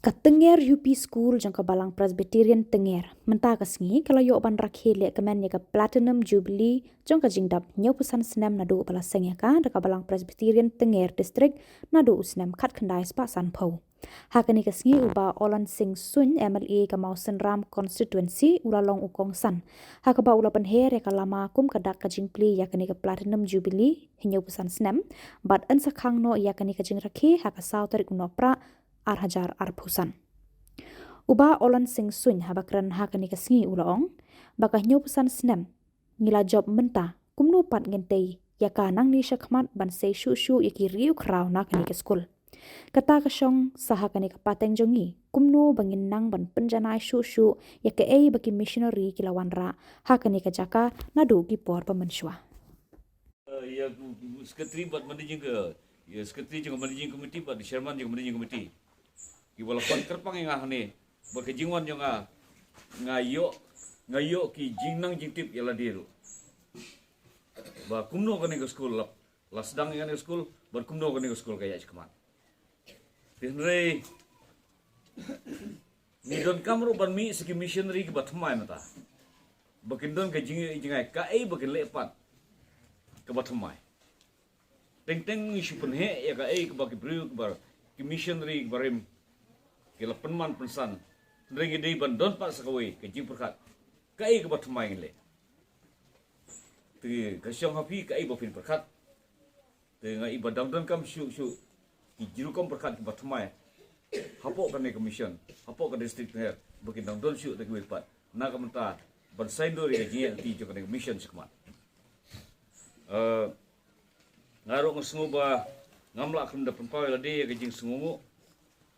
Ka Tenger UP School jang ka Balang Presbyterian Tenger menta ka sngi kala yo ban rakhe le kemen ya ka Platinum Jubilee jang ka jingdap nyau pesan senam nadu pala sengya ka da ka Balang Presbyterian Tenger District nadu usnam khat khandai spa san phau hakani ka sngi uba Olan Singh Sun MLA ka Mausen Ram constituency ulalong ukong san hakaba ula pan her ya ka lama kum ka dak ka jingpli ya kani ka Platinum Jubilee hinyau pesan senam bat an sakhang no ya kani ka jing rakhe haka sautar unopra Arhajar Arpusan. Uba Olan Singh Sun habakran hakani kasngi ulaong baka nyo pesan senam ngila job menta kumno pat ngentei yaka nang ni syakmat ban sei shu yaki riu kraw nakani ke skul. Kata kasyong sahakani kapateng jongi kumno bangin nang ban penjanai shu yaka baki missionary kilawan ra hakani ka jaka nadu gipor pamenswa. Ya sekretari buat managing ke ya sekretari juga managing committee buat chairman juga managing committee ki walaupun kerpang yang ahne berkejingwan yang ngayo ki jingnang jingtip yala diru ba kumno kane ke school la sedang yang ke school ber kumno kane ke school kaya cekman tinre ni don kamru ban mi seki missionary ki batmai mata bakindon ke jingai ka bakin lepat ke batmai teng isu penhe ya ka ke bagi bru bar ki missionary barim kila penman pensan ringi dei ban don pak sakawai ke jing perkat kai ke batmai ngile ti kasyong hapi kai bofin perkat te ngai badang don kam syu ki jiru kom perkat ke batmai hapok kan ke mission hapok ke district her bagi dang don syu te ke pat na ka menta ban saindor ya jing ti jo kan ke mission sikmat ngarok ngesngu ba ngamla kem da penpau la de ke jing sungu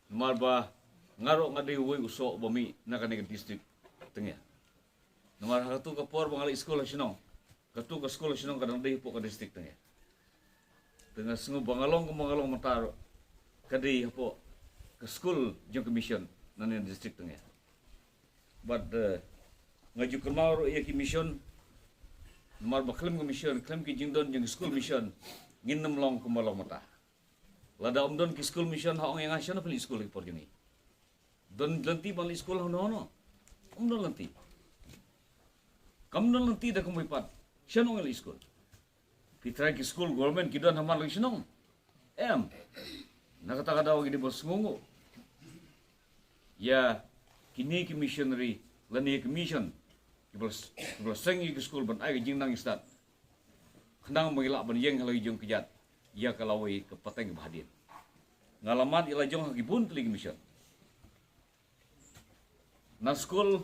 marba ngarok ngade woi usok bami nakane ke district tengah nomor satu ke por bangali sekolah sinong katu ke sekolah sinong kadang deh pok ke district tengah sengu bangalong mentaro kadi pok ke school jong commission nane district tengah but ngaju kemau ya ki mission nomor baklem ke mission klem ki jingdon jong school mission nginem long kemalong mata lada omdon ki school mission haong yang asyana peli school ki por jeni don lanti balik sekolah no omdon lanti kamdon lanti dah kemui pat syanong ngali school pitrai ki school government kidon hamar lagi syanong nakata-kata wagi di bos ngungu ya kini ki missionary lani ki mission kiblas sengi ki school ban ai jing nang istat khnang mengilak ban yeng halai jong kejat ya kalawai ke pateng bahadin ngalaman ila jong hagibun teli mission na school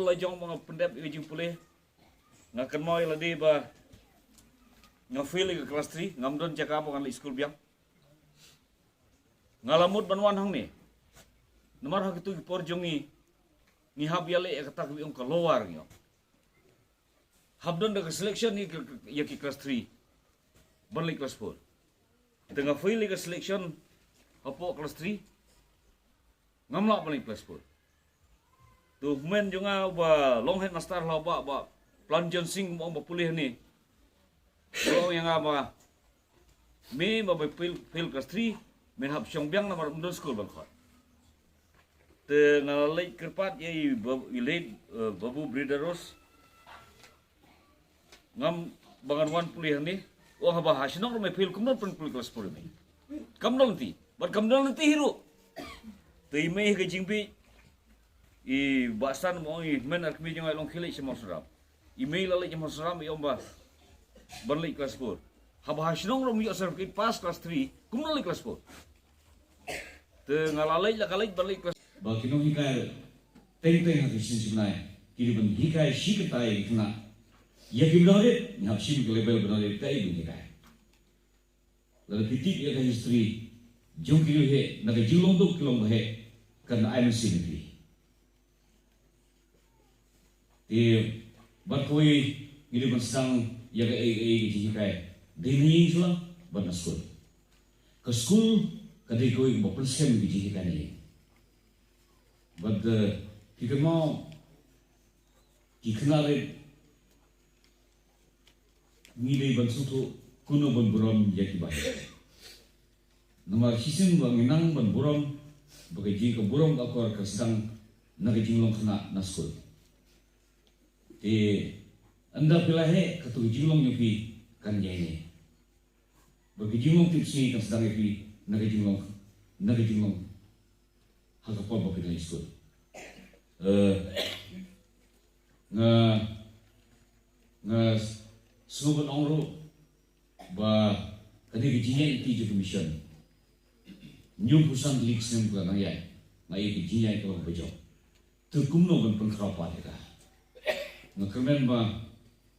la jong mga pendep ijing pulih ngakan mau ila di ba ngafil ke kelas 3 ngamdon jaka mo kan school biang ngalamut banwan hang ni nomor hak itu por jongi ni hab yale kata ki ong keluar nyo habdon de selection ni ya ki kelas 3 balik kelas 4 tengah fail ke selection apa kelas 3 ngamla balik kelas 4 tu men juga ba long head master lah ba plan John Singh mo pulih ni so yang apa me ba fail kelas 3 men hab syong biang na middle school bang khot te ngalai kerpat ye babu breederos ngam bangan wan pulih ni oh ba hasinok me fail kumno pun pulih kelas 10 ni kamno nanti bar kamno nanti hiru te me ke jingpi I basan mo men arkmi jang long khile semua seram email lali semua seram yomba berli kelas 4 habah sinong rom yo serkit pas kelas 3 kumno li kelas 4 te ngalalai la kalai berli kelas ba kinong hikai teng ha kisin sebenarnya kiri ben hikai shikatai kena ya kimnore ni hab sim level benore tai bin hikai lalu titik ya history jong kiri he naga jilong dok kilong he karena I'm sini ti bakoi ini bersang ya ke ji kai dini sulang ban school ke school kadai koi ba persen ji kai ni but ti kemo ki knale ni dei ban sutu kuno ban buram ya ki ba nomor hisim bang nang ban buram bagi jing ke burung akor ke sedang nagajing long kena na school. Anda pilahe katu jing long yupi kan jene. Bagi jing long tipsi kan sedang yupi nagajing long hakapol bagi na school. Nga sunugan ongro ba kadi gijinya iti ju commission new pusan leaks nem ka ngaya ngai gijinya ko bejo tu kumno ban pengkrau pa ka nga kemen ba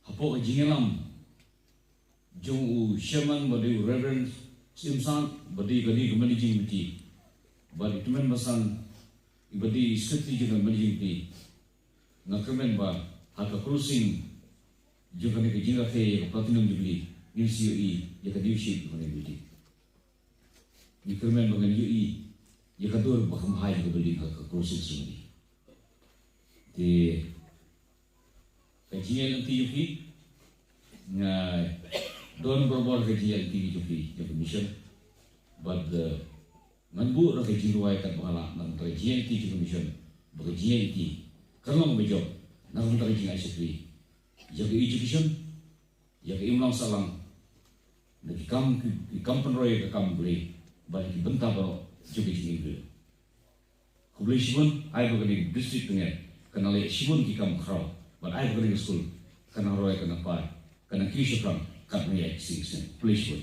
hapo gijinya lam jong u shaman ba de reverend simsan ba de gadi managing committee ba de tumen basan ibadi strictly ju managing committee nga kemen ba haka closing juga ni kerja ke platinum jubilee ni COE ya ka leadership ko ni beauty ni kermen bangan UE ya ka dur baham hai ko beli ka closing sini di kajian nanti yuki na don berbor kajian nanti yuki ya commission but manbu ra kajian ruai kat bala nan kajian nanti commission kajian nanti kalau bejo na kun kajian ICP jaga education, jaga imlang salang, dari kam penroy ke kam beli, balik bentar baru juga jadi beli. Kubeli sibun, ayah berkali district dengan, kena leh sibun kita mengkau, but ayah berkali school, kena roy kena par, kena kisah perang, kat melihat sing beli sibun.